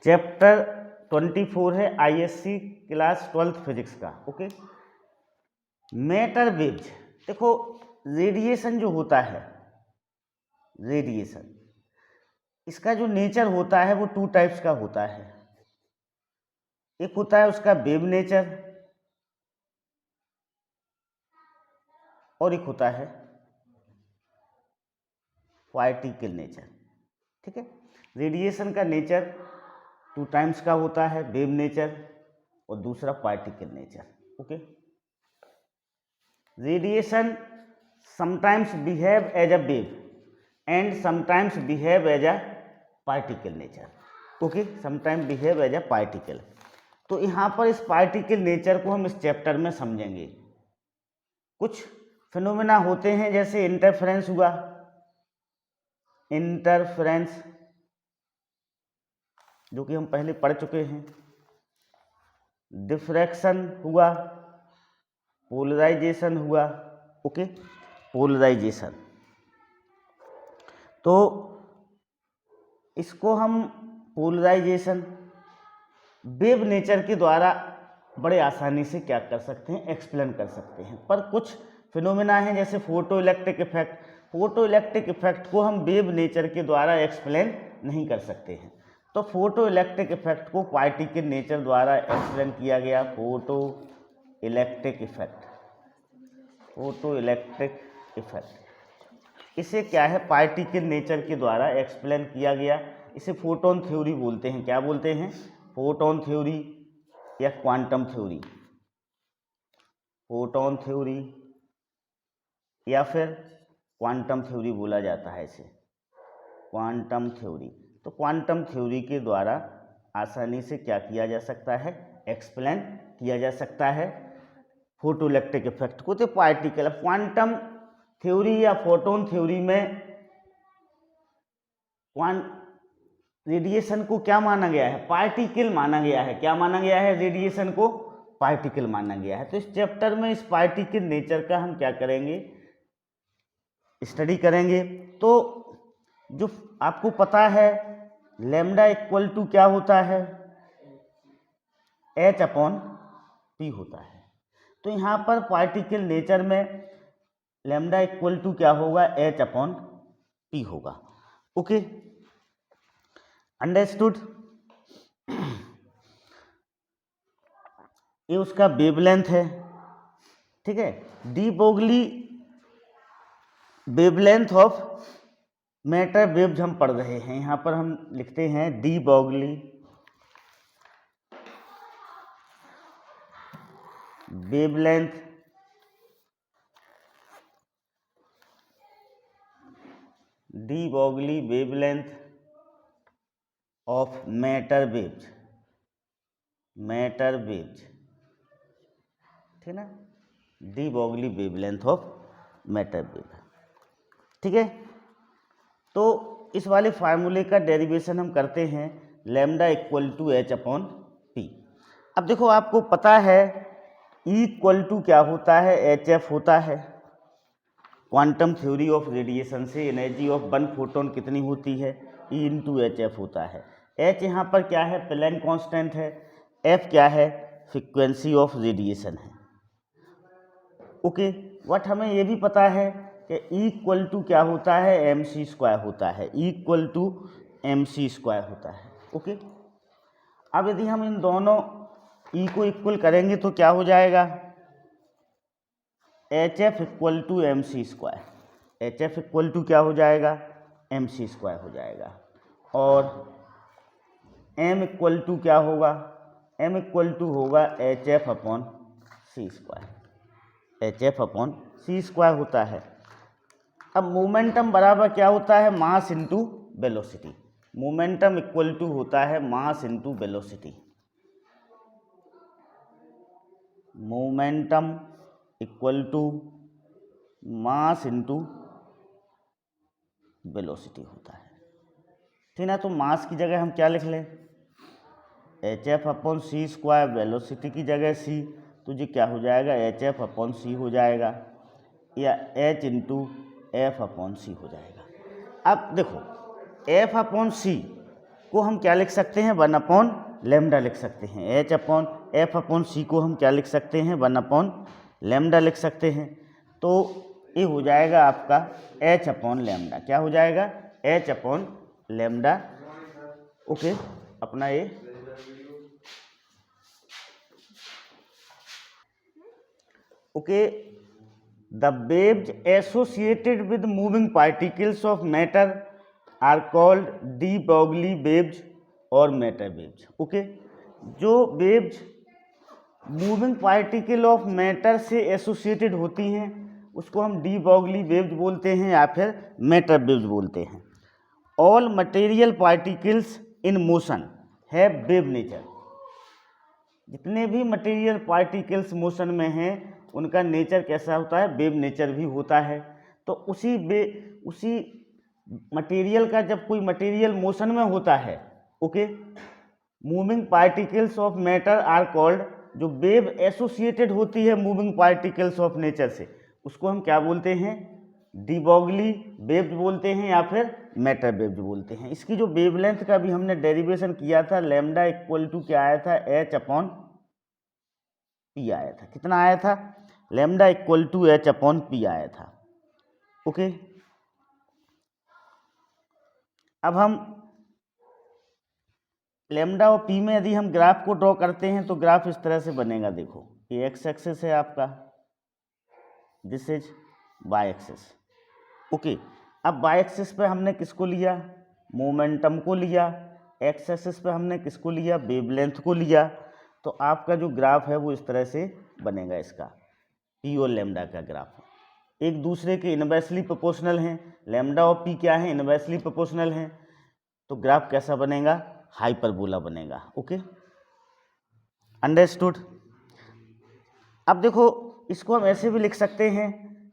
Chapter 24 है ISC class 12th physics का। Okay, matter waves. देखो रेडिएशन जो होता है, रेडिएशन, इसका जो नेचर होता है वो टू टाइप्स का होता है। एक होता है उसका वेव नेचर और एक होता है पार्टिकल नेचर। ठीक है, रेडिएशन का नेचर टू टाइप्स का होता है, वेव नेचर और दूसरा particle nature. Okay, radiation sometimes behave as a wave and sometimes behave as a particle nature. Okay, sometimes behave as a particle. तो यहाँ पर इस पार्टिकल नेचर को हम इस चैप्टर में समझेंगे। कुछ फिनोमेना होते हैं जैसे इंटरफेरेंस हुआ, इंटरफेरेंस जो कि हम पहले पढ़ चुके हैं, डिफ्रैक्शन हुआ, पोलराइजेशन हुआ। ओके, पोलराइजेशन, तो इसको हम पोलराइजेशन वेव नेचर के द्वारा बड़े आसानी से क्या कर सकते हैं, एक्सप्लेन कर सकते हैं। पर कुछ फिनोमेना हैं जैसे photo electric effect, photo electric effect को हम वेव नेचर के द्वारा एक्सप्लेन नहीं कर सकते हैं। तो फोटो इलेक्ट्रिक इफेक्ट को पार्टिकल नेचर द्वारा एक्सप्लेन किया गया। Photo electric effect, photo electric effect, इसे क्या है, पार्टिकल नेचर के द्वारा एक्सप्लेन किया गया। इसे फोटोन थ्योरी बोलते हैं। क्या बोलते हैं? फोटोन थ्योरी या क्वांटम थ्योरी, फोटोन थ्योरी या फिर क्वांटम थ्योरी बोला जाता है इसे, क्वांटम थ्योरी। तो क्वांटम थ्योरी के द्वारा आसानी से क्या किया जा सकता है, एक्सप्लेन किया जा सकता है फोटो इलेक्ट्रिक इफेक्ट को। तो पार्टिकल, क्वांटम थ्योरी या फोटोन थ्योरी में रेडिएशन को क्या माना गया है, पार्टिकल माना गया है। क्या माना गया है? रेडिएशन को पार्टिकल माना गया है। तो इस चैप्टर में इस पार्टिकल नेचर का हम क्या करेंगे, स्टडी करेंगे। तो जो आपको पता है लैम्डा इक्वल टू क्या होता है, h अपॉन p होता है। तो यहाँ पर पार्टिकल नेचर में लैम्डा इक्वल टू क्या होगा, h अपॉन p होगा। Okay, understood. ये उसका वेवलेंथ है। ठीक है, de Broglie wavelength of matter waves हम पढ़ रहे हैं। यहाँ पर हम लिखते हैं de Broglie wavelength de Broglie wavelength of matter waves, matter waves, ठीक ना, de Broglie wavelength of matter wave. ठीक है, तो इस वाले फार्मूले का डेरिवेशन हम करते हैं lambda equal to h upon p। अब देखो आपको पता है E इक्वल टू क्या होता है, hf होता है। क्वांटम थ्योरी ऑफ रेडिएशन से एनर्जी ऑफ वन फोटोन कितनी होती है, E इंटू hf होता है। h यहाँ पर क्या है, प्लैंक कांस्टेंट है। f क्या है, फ्रीक्वेंसी ऑफ रेडिएशन है। ओके, बट हमें ये भी पता है कि E इक्वल टू क्या होता है, mc स्क्वायर होता है। E equal to mc square होता है। ओके, अब यदि हम इन दोनों E को इक्वल करेंगे तो क्या हो जाएगा, hf equal to mc square, hf equal to क्या हो जाएगा, mc स्क्वायर हो जाएगा। और m इक्वल टू क्या होगा, m इक्वल टू होगा hf upon c square, hf upon c square होता है। अब मोमेंटम बराबर क्या होता है, mass into velocity. Momentum equal to होता है mass into velocity. Momentum equal to mass into velocity होता है। ठीक ना, तो मास की जगह हम क्या लिख लें, hf अपॉन सी स्क्वायर, वेलोसिटी की जगह c, तो ये क्या हो जाएगा, hf अपॉन c हो जाएगा, या h इंटू एफ अपॉन सी हो जाएगा। अब देखो f अपॉन सी को हम क्या लिख सकते हैं, 1 अपॉन लेमडा लिख सकते हैं। एच अपॉन एफ अपॉन सी को हम क्या लिख सकते हैं, 1 अपॉन लेमडा लिख सकते हैं। तो ये हो जाएगा आपका एच अपॉन लेमडा। क्या हो जाएगा, एच अपॉन लेमडा। ओके, अपना ये okay, the waves associated with moving particles of matter are called de Broglie waves और मैटर वेव्स। ओके, जो waves moving particle of matter से एसोसिएटेड होती हैं उसको हम डी ब्रॉगली वेव्स बोलते हैं या फिर मैटर वेव्स बोलते हैं। All material particles in motion have wave nature. जितने भी मटेरियल पार्टिकल्स मोशन में हैं उनका नेचर कैसा होता है, वेव नेचर भी होता है। तो उसी मटेरियल का जब कोई मटेरियल मोशन में होता है, okay, moving particles of matter are called, जो वेव एसोसिएटेड होती है मूविंग पार्टिकल्स ऑफ नेचर से उसको हम क्या बोलते हैं, डी ब्रॉगली वेव्स बोलते हैं या फिर मैटर वेव्स बोलते हैं। इसकी जो वेवलेंथ का भी हमने डेरिवेशन किया था, लैम्डा इक्वल टू क्या आया था, एच अपॉन पी आया था। कितना आया था, lambda equal to H upon P आया था। ओके, अब हम लैम्डा और पी में यदि हम ग्राफ को ड्रॉ करते हैं तो ग्राफ इस तरह से बनेगा। देखो, ये एक्स एक्सिस है आपका, this is Y axis. Okay, अब वाई एक्सिस पे हमने किसको लिया, मोमेंटम को लिया। एक्स एक्सिस पे हमने किसको लिया, वेवलेंथ को लिया। तो आपका जो ग्राफ है वो इस तरह से बनेगा, इसका पी और लैम्डा का ग्राफ एक दूसरे के इनवर्सली प्रोपोर्शनल हैं। लैम्डा और पी क्या है, इनवर्सली प्रोपोर्शनल हैं। तो ग्राफ कैसा बनेगा, हाइपरबोला बनेगा। Okay, understood. अब देखो, इसको हम ऐसे भी लिख सकते हैं,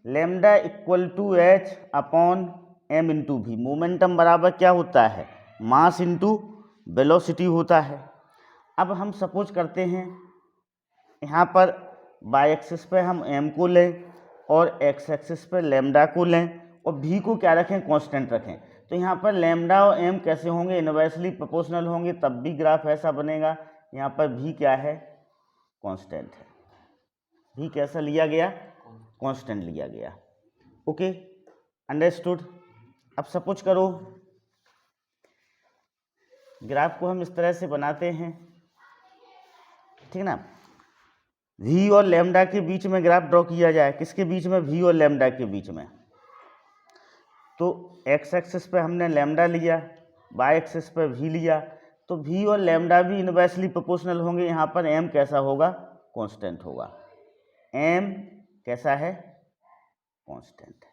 lambda equal to H upon M into भी। मोमेंटम बराबर क्या होता है, मास इंटू वेलोसिटी होता है। अब हम सपोज करते हैं यहाँ पर वाई एक्सिस पे हम एम को लें और एक्स एक्सिस पे लैम्डा को लें और भी को क्या रखें, कांस्टेंट रखें। तो यहाँ पर लैम्डा और एम कैसे होंगे, इनवर्सली प्रोपोर्शनल होंगे, तब भी ग्राफ ऐसा बनेगा। यहाँ पर भी क्या है, कांस्टेंट है। भी कैसा लिया गया, कांस्टेंट लिया गया। Okay, understood. अब सपोज करो ग्राफ को हम इस तरह से बनाते हैं, ठीक ना। वी और लैम्डा के बीच में ग्राफ ड्रॉ किया जाए, किसके बीच में, वी और लैम्डा के बीच में। तो एक्स एक्सिस पे हमने लैम्डा लिया, वाई एक्सिस पे वी लिया, तो वी और लैम्डा भी इनवर्सली प्रोपोर्शनल होंगे। यहाँ पर एम कैसा होगा, कांस्टेंट होगा। एम कैसा है, कांस्टेंट है।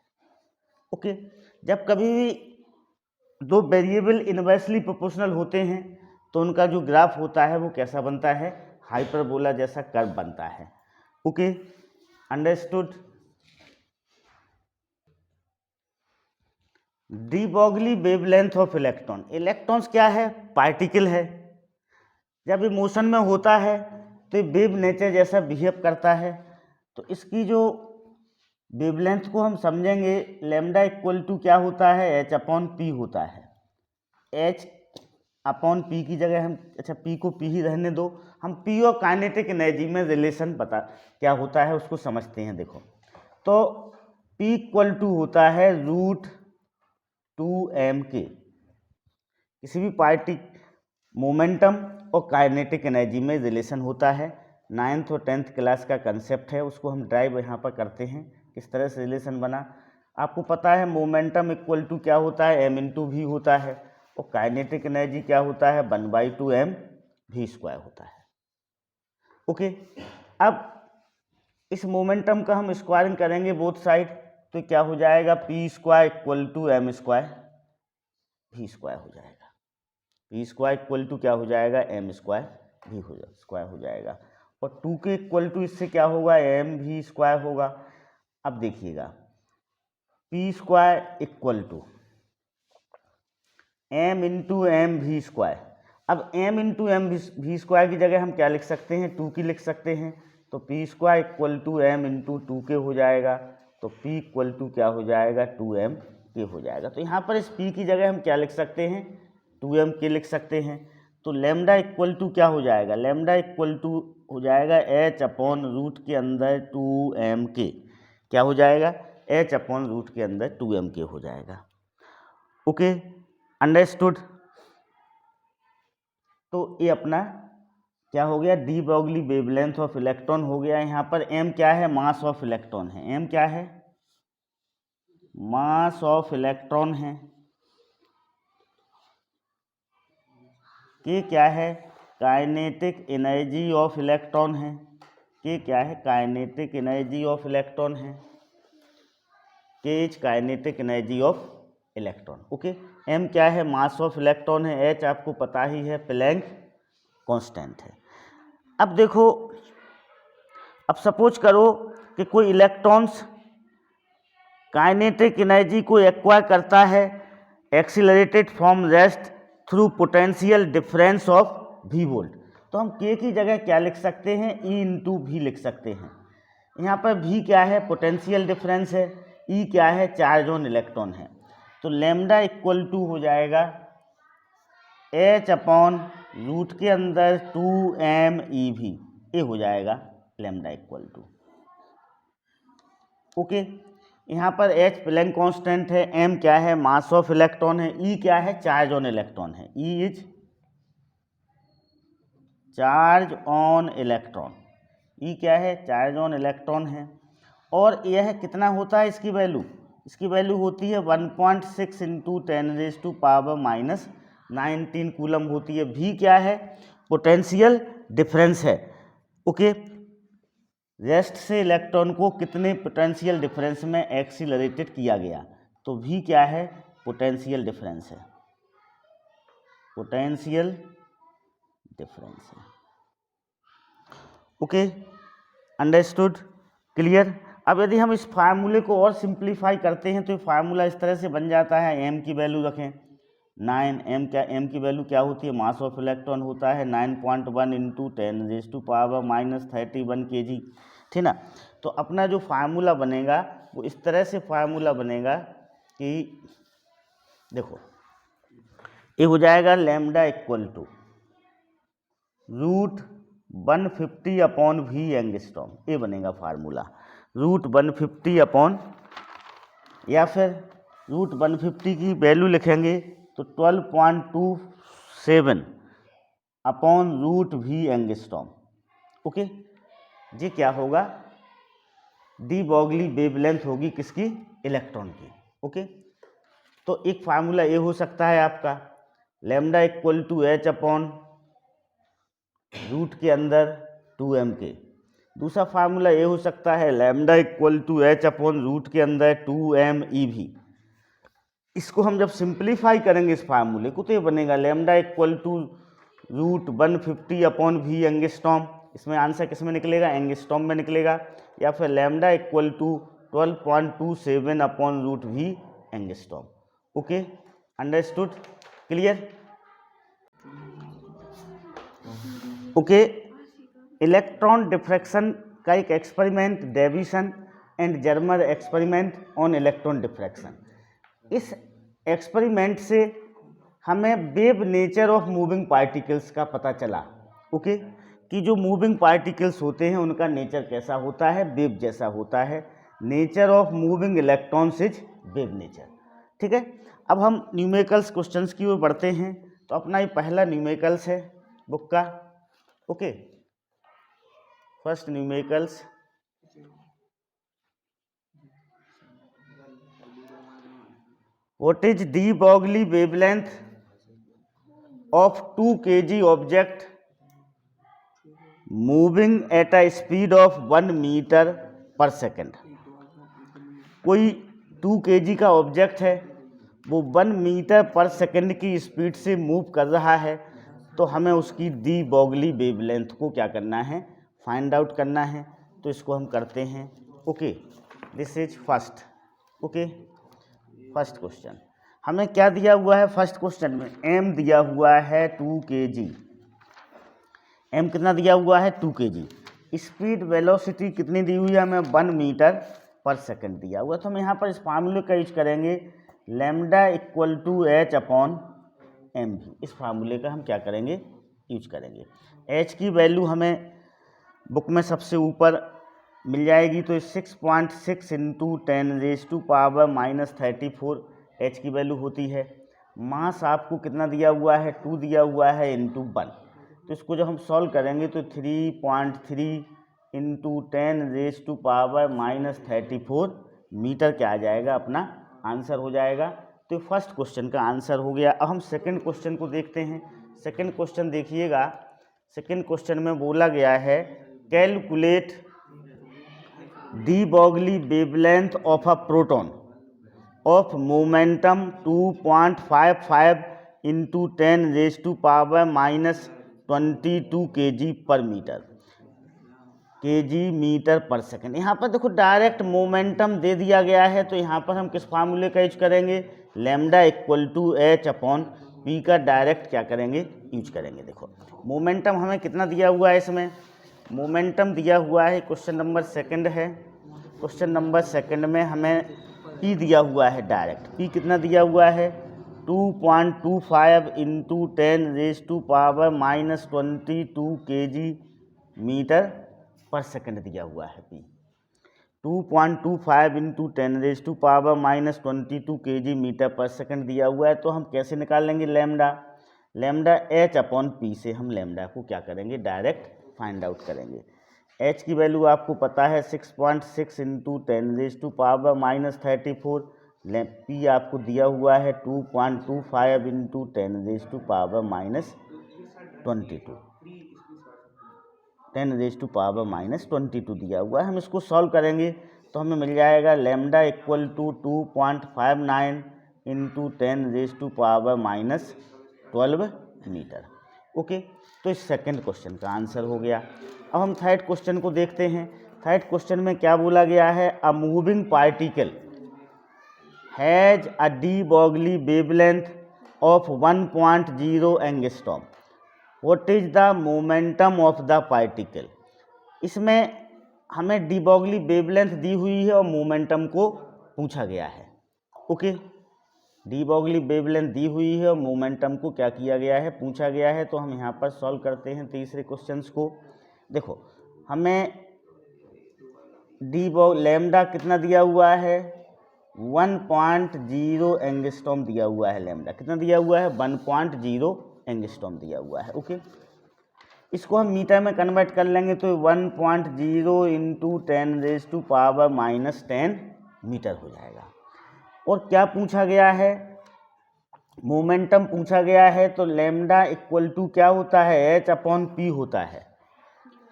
ओके, जब कभी भी दो वेरिएबल इनवर्सली प्रोपोर्शनल होते हैं तो उनका जो ग्राफ होता है वो कैसा बनता है, हाइपरबोला जैसा कर्व बनता है। Okay, understood. De Broglie wavelength of electron. Electrons क्या है, पार्टिकल है। जब ये मोशन में होता है तो ये वेव नेचर जैसा बिहेव करता है। तो इसकी जो वेवलेंथ को हम समझेंगे, लैम्डा इक्वल टू क्या होता है, एच अपॉन पी होता है। एच अपॉन पी की जगह हम, अच्छा पी को पी ही रहने दो, हम पी और काइनेटिक एनर्जी में रिलेशन पता क्या होता है उसको समझते हैं। देखो, तो पी इक्वल टू होता है √2m के। किसी भी पार्टी मोमेंटम और काइनेटिक एनर्जी में रिलेशन होता है। 9th और 10th क्लास का कंसेप्ट है, उसको हम ड्राइव यहाँ पर करते हैं। किस तरह से रिलेशन बना, आपको पता है मोमेंटम इक्वल टू क्या होता है, m इंटू वी होता है, और काइनेटिक एनर्जी क्या होता है, 1/2m v² होता है। ओके, अब इस मोमेंटम का हम स्क्वायरिंग करेंगे बोथ साइड, तो क्या हो जाएगा, p² equal to m² v² हो जाएगा। p² इक्वल टू क्या हो जाएगा, m² v² हो जाएगा। और 2 के इक्वल टू इससे क्या होगा, m v² होगा। अब देखिएगा, p² equal to m into M v²। अब m इंटू एम v² की जगह हम क्या लिख सकते हैं, 2 की लिख सकते हैं। तो p² equal to m into 2k हो जाएगा। तो p इक्वल टू क्या हो जाएगा, 2m के हो जाएगा। तो यहाँ पर इस p की जगह हम क्या लिख सकते हैं, 2m लिख सकते हैं। तो लैम्डा इक्वल टू क्या हो जाएगा, लैम्डा इक्वल टू हो जाएगा h अपॉन रूट के अंदर 2m क्या हो जाएगा, h अपॉन रूट के अंदर 2m हो जाएगा। Okay, understood. तो ये अपना क्या हो गया, de Broglie wavelength of electron हो गया। यहाँ पर m क्या है, मास ऑफ इलेक्ट्रॉन है, m क्या है, मास ऑफ इलेक्ट्रॉन है। के क्या है, काइनेटिक एनर्जी ऑफ इलेक्ट्रॉन है। के क्या है, काइनेटिक एनर्जी ऑफ इलेक्ट्रॉन है। के is kinetic energy of electron. Okay, m क्या है, मास ऑफ इलेक्ट्रॉन है। h आपको पता ही है, प्लैंक कांस्टेंट है। अब देखो, अब सपोज करो कि कोई इलेक्ट्रॉन्स काइनेटिक एनर्जी को एक्वायर करता है accelerated from rest through potential difference of v volt. तो हम k की जगह क्या लिख सकते हैं, E इंटू वी लिख सकते हैं। यहाँ पर v क्या है, पोटेंशियल डिफरेंस है, E क्या है, चार्ज ऑन इलेक्ट्रॉन है। तो लैम्डा इक्वल टू हो जाएगा h अपॉन रूट के अंदर 2m EV, ये हो जाएगा लैम्डा इक्वल टू। ओके, यहाँ पर h प्लैंक कांस्टेंट है, m क्या है, मास ऑफ इलेक्ट्रॉन है, E क्या है, चार्ज ऑन इलेक्ट्रॉन है। E is charge on electron, E क्या है, चार्ज ऑन इलेक्ट्रॉन है। और यह कितना होता है, इसकी वैल्यू, इसकी वैल्यू होती है 1.6 इंटू 10⁻⁻⁹ कूलम होती है। V क्या है, पोटेंशियल डिफरेंस है। ओके, रेस्ट से इलेक्ट्रॉन को कितने पोटेंशियल डिफरेंस में एक्सीलरेटेड किया गया, तो V क्या है, पोटेंशियल डिफरेंस है, पोटेंशियल डिफरेंस है। Okay, understood, clear. अब यदि हम इस फार्मूले को और सिंप्लीफाई करते हैं तो ये फार्मूला इस तरह से बन जाता है, m की वैल्यू रखें 9, m क्या, m की वैल्यू क्या होती है, मास ऑफ इलेक्ट्रॉन होता है 9.1 इंटू 10⁻31 kg, ठीक ना। तो अपना जो फार्मूला बनेगा वो इस तरह से फार्मूला बनेगा कि देखो, ये हो जाएगा lambda equal to root 150 upon v angstrom, ये बनेगा फार्मूला, रूट 150 अपॉन, या फिर रूट 150 की वैल्यू लिखेंगे तो 12.27 upon root v angstrom. Okay, ये क्या होगा, डी ब्रॉगली वेवलेंथ होगी किसकी, इलेक्ट्रॉन की। ओके, तो एक फार्मूला ये हो सकता है आपका lambda equal to h upon root के अंदर 2m के। दूसरा फार्मूला ये हो सकता है lambda equal to h upon root के अंदर 2m EV। इसको हम जब सिंप्लीफाई करेंगे इस फार्मूले को तो ये बनेगा lambda equal to root 150 upon v angstrom, इसमें आंसर किस में निकलेगा, एंगस्ट्रॉम में निकलेगा, या फिर lambda equal to 12.27 upon root v angstrom. Okay, understood, clear. Okay, electron diffraction का एक experiment, Davisson and Germer experiment on electron diffraction. इस एक्सपेरिमेंट से हमें wave nature of moving particles का पता चला। ओके, कि जो मूविंग पार्टिकल्स होते हैं उनका नेचर कैसा होता है, वेव जैसा होता है। Nature of moving electrons is wave nature. ठीक है, अब हम न्यूमेरिकल्स क्वेश्चंस की ओर बढ़ते हैं। तो अपना ये पहला न्यूमेरिकल्स है बुक का। Okay, first numericals, what is de Broglie wavelength of 2 kg object moving at a speed of 1 meter per second। कोई 2 kg का ऑब्जेक्ट है, वो 1 मीटर पर सेकंड की स्पीड से मूव कर रहा है, तो हमें उसकी डी ब्रॉगली वेवलेंथ को क्या करना है, फाइंड आउट करना है। तो इसको हम करते हैं। Okay, this is first. Okay, first question हमें क्या दिया हुआ है, फर्स्ट क्वेश्चन में m दिया हुआ है 2 kg। m कितना दिया हुआ है, 2 kg। स्पीड वेलोसिटी कितनी दी हुई है हमें, 1 मीटर पर सेकंड दिया हुआ। तो हम यहाँ पर इस फार्मूले का यूज करेंगे lambda equal to h upon M V. इस फार्मूले का हम क्या करेंगे, यूज करेंगे। एच की वैल्यू हमें बुक में सबसे ऊपर मिल जाएगी, तो 6.6 इंटू 10⁻⁻34 एच की वैल्यू होती है। मास आपको कितना दिया हुआ है, 2 दिया हुआ है इंटू 1। तो इसको जब हम सॉल्व करेंगे तो 3.3 इंटू 10⁻⁻34 मीटर क्या आ जाएगा, अपना आंसर हो जाएगा। तो फर्स्ट क्वेश्चन का आंसर हो गया। अब हम सेकंड क्वेश्चन को देखते हैं। सेकंड क्वेश्चन देखिएगा, सेकंड क्वेश्चन में बोला गया है calculate de Broglie wavelength of a proton of momentum 2.55 into 10⁻⁻22 kg पर मीटर, kg मीटर पर सेकंड। यहाँ पर देखो डायरेक्ट मोमेंटम दे दिया गया है, तो यहाँ पर हम किस फार्मूले का यूज करेंगे, lambda equal to H upon P का डायरेक्ट क्या करेंगे, यूज करेंगे। देखो मोमेंटम हमें कितना दिया हुआ है, इसमें मोमेंटम दिया हुआ है, क्वेश्चन नंबर सेकंड है। क्वेश्चन नंबर सेकंड में हमें पी दिया हुआ है डायरेक्ट। पी कितना दिया हुआ है, 2.25 इंटू 10⁻⁻22 kg मीटर पर सेकंड दिया हुआ है। पी 2.25 इंटू 10⁻⁻22 kg मीटर पर सेकंड दिया हुआ है। तो हम कैसे निकाल लेंगे lambda, lambda H upon P से हम लैम्डा को क्या करेंगे, डायरेक्ट फाइंड आउट करेंगे। एच की वैल्यू आपको पता है 6.6 इंटू 10⁻⁻34, पी आपको दिया हुआ है 2.25 इंटू 10⁻22 दिया हुआ है। हम इसको सॉल्व करेंगे तो हमें मिल जाएगा lambda equal to 2.59 into 10⁻12 metre. Okay, तो इस सेकंड क्वेश्चन का आंसर हो गया। अब हम थर्ड क्वेश्चन को देखते हैं। थर्ड क्वेश्चन में क्या बोला गया है, a moving particle has a de Broglie wavelength of 1.0 angstrom, what is the momentum of the particle. इसमें हमें डी ब्रोगली वेवलेंथ दी हुई है और मोमेंटम को पूछा गया है। ओके, डी ब्रोगली वेवलेंथ दी हुई है और मोमेंटम को क्या किया गया है, पूछा गया है। तो हम यहाँ पर सॉल्व करते हैं तीसरे क्वेश्चंस को। देखो हमें लैम्डा कितना दिया हुआ है, 1.0 एंगस्ट्रॉम दिया हुआ है। लैम्डा कितना दिया हुआ है, 1.0 एंगस्ट्रॉम दिया हुआ है। ओके, इसको हम मीटर में कन्वर्ट कर लेंगे तो 1.0 इंटू 10⁻⁻10 मीटर हो जाएगा। और क्या पूछा गया है, मोमेंटम पूछा गया है। तो लैम्डा इक्वल टू क्या होता है, एच अपॉन पी होता है।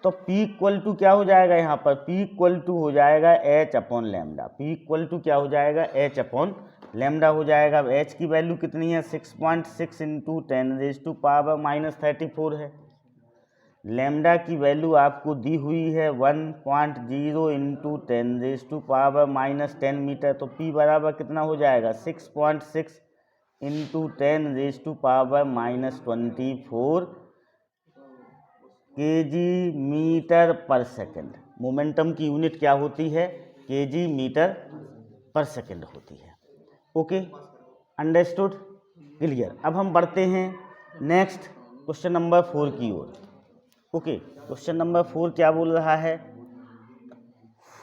तो पी इक्वल टू क्या हो जाएगा, यहाँ पर पी इक्वल टू हो जाएगा H upon lambda. P equal to क्या हो जाएगा, एच अपॉन लैम्डा हो जाएगा। अब एच की वैल्यू कितनी है, 6.6 इंटू 10⁻⁻34 है। लैम्डा की वैल्यू आपको दी हुई है 1.0 इंटू 10⁻10 मीटर। तो पी बराबर कितना हो जाएगा, 6.6 इंटू 10⁻24 kg मीटर पर सेकंड। मोमेंटम की यूनिट क्या होती है, kg मीटर पर सेकंड होती है। Okay, understood, clear. अब हम बढ़ते हैं नेक्स्ट क्वेश्चन नंबर 4 की ओर। ओके, क्वेश्चन नंबर 4 क्या बोल रहा है,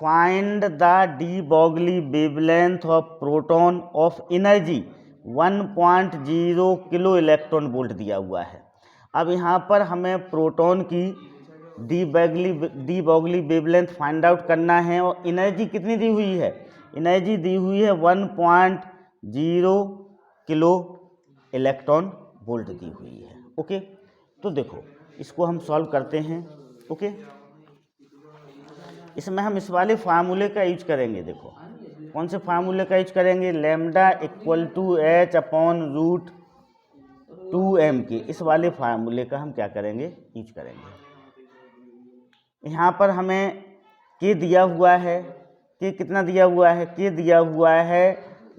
find the de Broglie wavelength of proton of energy 1.0 kilo electron volt दिया हुआ है। अब यहाँ पर हमें प्रोटॉन की de Broglie wavelength find out करना है और एनर्जी कितनी दी हुई है, एनर्जी दी हुई है 1.0 किलो इलेक्ट्रॉन वोल्ट दी हुई है। ओके, तो देखो इसको हम सॉल्व करते हैं। ओके, इसमें हम इस वाले फार्मूले का यूज करेंगे। देखो कौन से फार्मूले का यूज करेंगे, lambda equal to H upon root 2m के, इस वाले फार्मूले का हम क्या करेंगे, यूज करेंगे। यहाँ पर हमें के दिया हुआ है, के कितना दिया हुआ है, के दिया हुआ है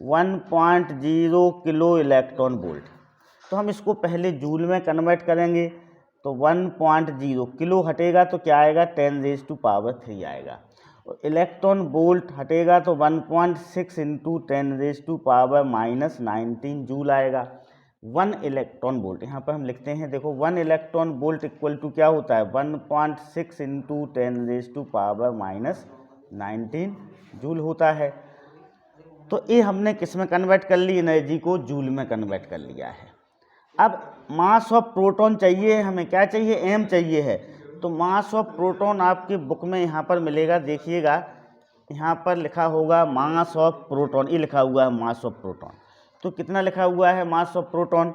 1.0 किलो इलेक्ट्रॉन वोल्ट। तो हम इसको पहले जूल में कन्वर्ट करेंगे। तो 1.0 किलो हटेगा तो क्या आएगा, 10⁻³ आएगा। और इलेक्ट्रॉन वोल्ट हटेगा तो 1.6 इंटू 10⁻⁻19 जूल आएगा। 1 इलेक्ट्रॉन वोल्ट, यहाँ पर हम लिखते हैं, देखो 1 इलेक्ट्रॉन वोल्ट इक्वल टू क्या होता है, 1.6 इंटू 10⁻⁻19 जूल होता है। तो ये हमने किस में कन्वर्ट कर ली, एनर्जी को जूल में कन्वर्ट कर लिया है। अब मास ऑफ प्रोटॉन चाहिए हमें, क्या चाहिए, एम चाहिए है। तो मास ऑफ प्रोटॉन आपकी बुक में यहाँ पर मिलेगा, देखिएगा यहाँ पर लिखा होगा मास ऑफ प्रोटॉन, ये लिखा हुआ है मास ऑफ प्रोटॉन। तो कितना लिखा हुआ है mass of proton,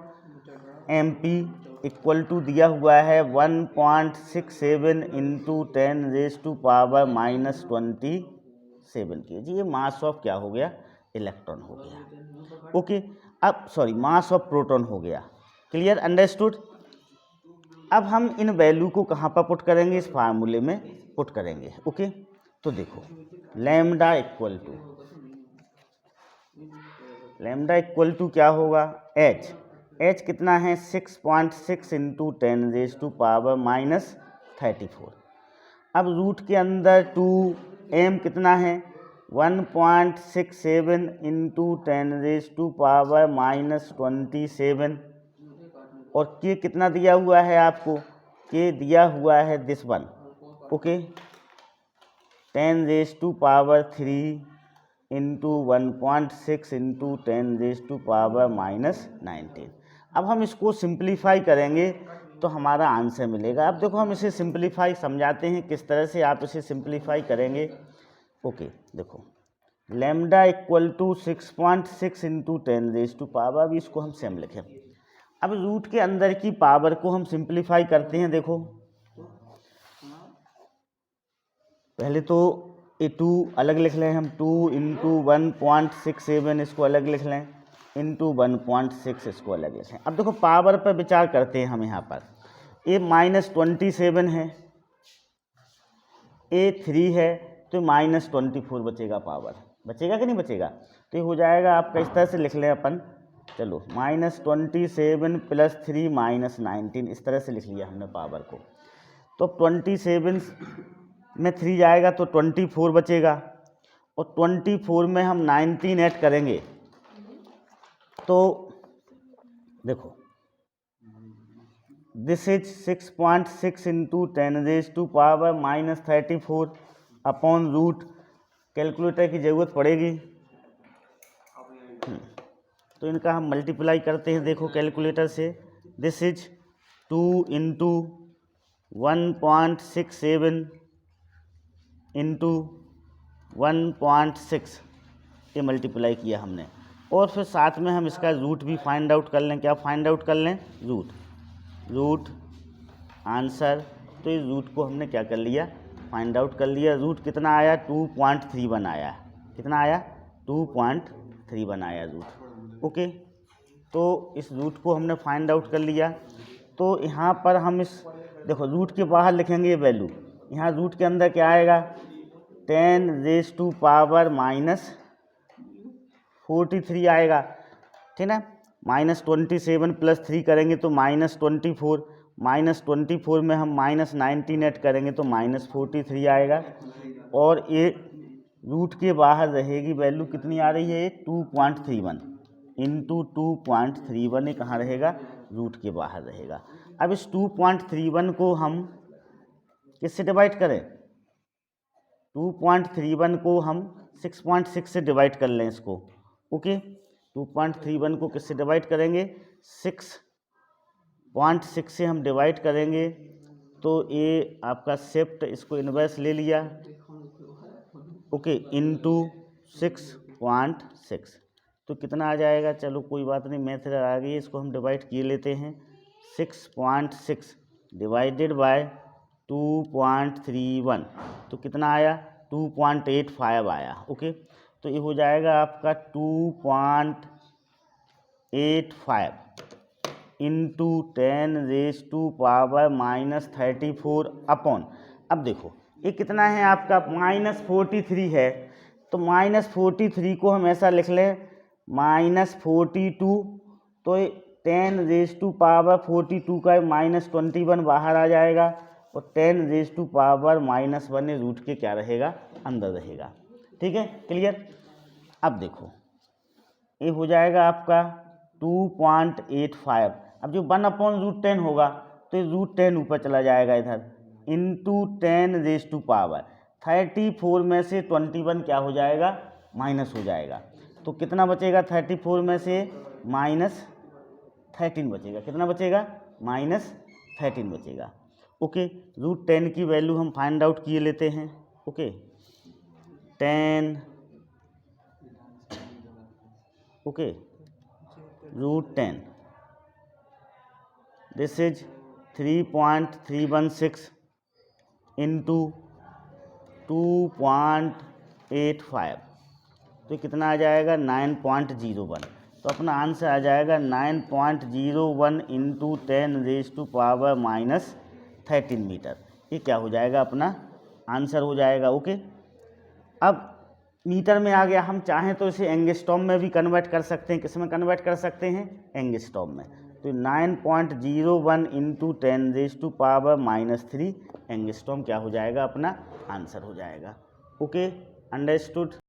M P equal to दिया हुआ है 1.67 इंटू 10⁻⁻27 kg। ये मास ऑफ क्या हो गया, इलेक्ट्रॉन हो गया। ओके, अब सॉरी मास ऑफ प्रोटॉन हो गया। Clear, understood. अब हम इन वैल्यू को कहाँ पर पुट करेंगे, इस फार्मूले में पुट करेंगे। ओके, तो देखो लैम्डा इक्वल टू क्या होगा, एच कितना है 6.6 इंटू 10⁻⁻34। अब रूट के अंदर 2, एम कितना है 1.67 इंटू 10⁻⁻27 और के कितना दिया हुआ है आपको, के दिया हुआ है this one. Okay, 10⁻³ into 1.6 into 10⁻⁻19। अब हम इसको सिंप्लीफाई करेंगे तो हमारा आंसर मिलेगा। अब देखो हम इसे सिंप्लीफाई समझाते हैं, किस तरह से आप इसे सिंप्लीफाई करेंगे। ओके, देखो लैम्डा इक्वल टू 6.6 इंटू 10⁻, अब इसको हम सेम लिखें। अब रूट के अंदर की पावर को हम सिंप्लीफाई करते हैं। देखो पहले तो ये 2 अलग लिख लें हम, 2 इंटू 1.67 इसको अलग लिख लें, इंटू 1.6 इसको अलग लिख लें। अब देखो पावर पर विचार करते हैं हम, यहाँ पर ये -27 है, ये 3 है, तो -24 बचेगा, पावर बचेगा कि नहीं बचेगा। तो ये हो जाएगा आपका, इस तरह से लिख लें अपन, चलो -27 + 3 -19, इस तरह से लिख लिया हमने पावर को। तो 27 में 3 जाएगा तो 24 बचेगा, और 24 में हम 19 ऐड करेंगे तो देखो this is 6.6 into 10⁻⁻34 upon root. Calculator की ज़रूरत पड़ेगी, तो इनका हम मल्टीप्लाई करते हैं। देखो कैलकुलेटर से, दिस इज 2 इंटू 1.67 इंटू 1.6, ये मल्टीप्लाई किया हमने, और फिर साथ में हम इसका रूट भी फाइंड आउट कर लें। क्या फाइंड आउट कर लें, रूट आंसर। तो इस रूट को हमने क्या कर लिया, फाइंड आउट कर लिया। रूट कितना आया, 2.31 आया। कितना आया, 2.31 आया रूट। ओके, तो इस रूट को हमने फाइंड आउट कर लिया। तो यहाँ पर हम इस देखो रूट के बाहर लिखेंगे ये वैल्यू, यहाँ रूट के अंदर क्या आएगा, 10⁻⁻43 आएगा, ठीक ना। -27 + 3 करेंगे तो -24, -24 में हम -19 ऐड करेंगे तो -43 आएगा, और ये रूट के बाहर रहेगी वैल्यू, कितनी आ रही है ये 2.31 इंटू 2.31, ये कहाँ रहेगा, रूट के बाहर रहेगा। अब इस 2.31 को हम किससे डिवाइड करें, 2.31 को हम 6.6 से डिवाइड कर लें इसको। ओके, 2.31 को किससे डिवाइड करेंगे, 6.6 से हम डिवाइड करेंगे, तो ये आपका शिफ्ट इसको इन्वर्स ले लिया, ओके, इंटू 6.6, तो कितना आ जाएगा, चलो कोई बात नहीं, मैथ आ गई, इसको हम डिवाइड किए लेते हैं। 6.6 डिवाइडेड बाय 2.31, तो कितना आया, 2.85 आया। ओके, तो ये हो जाएगा आपका 2.85 इंटू 10⁻⁻34 अपॉन, अब देखो ये कितना है आपका, -43 है, तो -43 को हम ऐसा लिख लें -42, तो 10⁻42 का -21 बाहर आ जाएगा, और 10⁻⁻1 रूट के क्या रहेगा, अंदर रहेगा। ठीक है, क्लियर। अब देखो ये हो जाएगा आपका 2.85। अब जो 1/√10 होगा तो √10 ऊपर चला जाएगा इधर, इंटू 10⁻⁴। 34 में से 21 क्या हो जाएगा, माइनस हो जाएगा। तो कितना बचेगा 34 में से, -13 बचेगा। कितना बचेगा, -13 बचेगा। ओके, √10 की वैल्यू हम फाइंड आउट किए लेते हैं। Okay, 10 okay √10, this is 3.316 into 2.85, तो कितना आ जाएगा 9.01। तो अपना आंसर आ जाएगा 9.01 इंटू 10⁻⁻13 मीटर। ये क्या हो जाएगा, अपना आंसर हो जाएगा। ओके, अब मीटर में आ गया, हम चाहें तो इसे एंगस्ट्रॉम में भी कन्वर्ट कर सकते हैं। किस में कन्वर्ट कर सकते हैं, एंगस्ट्रॉम में। तो 9.01 इंटू 10⁻⁻³ एंगस्ट्रॉम क्या हो जाएगा, अपना आंसर हो जाएगा। Okay, understood.